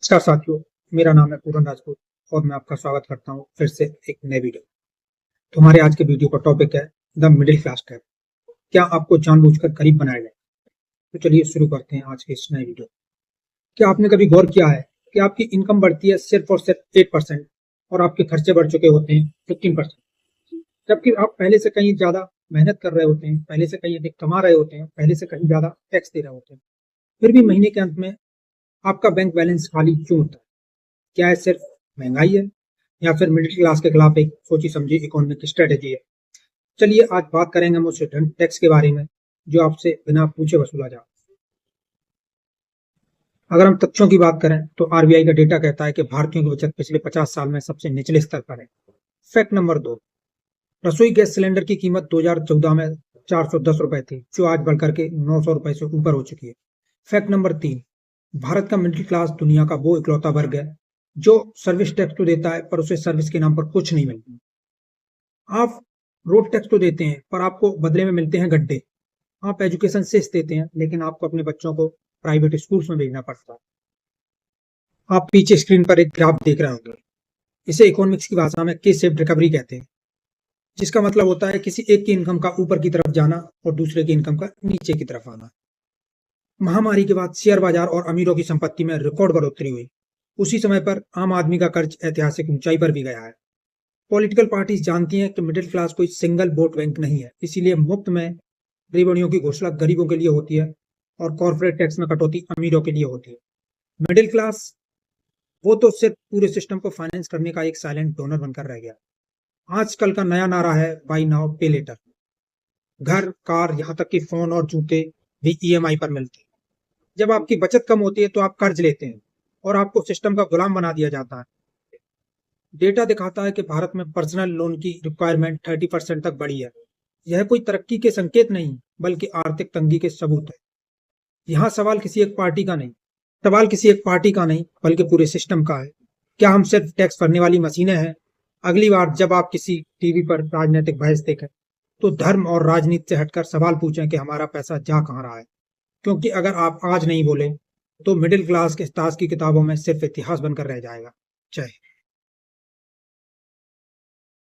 नमस्कार साथियों, मेरा नाम है पूरन राजपूत और मैं आपका स्वागत करता हूं फिर से एक नए वीडियो। तो हमारे आज के वीडियो का टॉपिक है द मिडिल क्लास ट्रैप। क्या आपको जानबूझकर गरीब बनाया जाए? तो चलिए शुरू करते हैं आज के इस नए वीडियो। क्या आपने कभी गौर किया है कि आपकी इनकम बढ़ती है सिर्फ और सिर्फ 8% और आपके खर्चे बढ़ चुके होते हैं 15%, जबकि आप पहले से कहीं ज्यादा मेहनत कर रहे होते हैं, पहले से कहीं अधिक कमा रहे होते हैं, पहले से कहीं ज्यादा टैक्स दे रहे होते हैं, फिर भी महीने के अंत में आपका बैंक बैलेंस खाली क्यों होता है? क्या है सिर्फ महंगाई है या फिर मिडिल क्लास के खिलाफ एक सोची समझी इकोनॉमिक स्ट्रेटेजी है? चलिए आज बात करेंगे हम उस हिडन टैक्स के बारे में जो आपसे बिना पूछे वसूला जाए। अगर हम तथ्यों की बात करें तो आरबीआई का डेटा कहता है कि भारतीयों की बचत पिछले 50 साल में सबसे निचले स्तर पर है। फैक्ट नंबर 2, रसोई गैस सिलेंडर की कीमत 2014 में 410 रुपए थी, जो आज बढ़कर के 900 रुपए से ऊपर हो चुकी है। फैक्ट नंबर 3, भारत का मिडिल क्लास दुनिया का वो इकलौता वर्ग है जो सर्विस टैक्स तो देता है पर उसे सर्विस के नाम पर कुछ नहीं मिलता। आप रोड टैक्स तो देते हैं पर आपको बदले में मिलते हैं गड्ढे। आप एजुकेशन सेस देते हैं लेकिन आपको अपने बच्चों को प्राइवेट स्कूल्स में भेजना पड़ता है। आप पीछे स्क्रीन पर एक ग्राफ देख रहे होंगे। इसे इकोनॉमिक्स की भाषा में के शेप्ड रिकवरी कहते हैं, जिसका मतलब होता है किसी एक की इनकम का ऊपर की तरफ जाना और दूसरे की इनकम का नीचे की तरफ आना। महामारी के बाद शेयर बाजार और अमीरों की संपत्ति में रिकॉर्ड बढ़ोतरी हुई। उसी समय पर आम आदमी का कर्ज ऐतिहासिक ऊंचाई पर भी गया है। पॉलिटिकल पार्टीज जानती हैं कि मिडिल क्लास कोई सिंगल वोट बैंक नहीं है, इसीलिए मुफ्त में गरीबों की घोषणा गरीबों के लिए होती है और कॉर्पोरेट टैक्स में कटौती अमीरों के लिए होती है। मिडिल क्लास वो तो सिर्फ पूरे सिस्टम को फाइनेंस करने का एक साइलेंट डोनर बनकर रह गया। आजकल का नया नारा है बाई नाउ पे लेटर। घर, कार, यहाँ तक कि फोन और जूते भी ईएमआई पर मिलते हैं। जब आपकी बचत कम होती है तो आप कर्ज लेते हैं और आपको सिस्टम का गुलाम बना दिया जाता है। डेटा दिखाता है कि भारत में पर्सनल लोन की रिक्वायरमेंट 30% तक बढ़ी है। यह कोई तरक्की के संकेत नहीं बल्कि आर्थिक तंगी के सबूत है। यहाँ सवाल किसी एक पार्टी का नहीं बल्कि पूरे सिस्टम का है। क्या हम सिर्फ टैक्स भरने वाली मशीनें हैं? अगली बार जब आप किसी टीवी पर राजनीतिक बहस देखें तो धर्म और राजनीति से हटकर सवाल पूछें कि हमारा पैसा जा कहाँ रहा है, क्योंकि अगर आप आज नहीं बोले तो मिडिल क्लास के इतिहास की किताबों में सिर्फ इतिहास बनकर रह जाएगा। जय हिंद।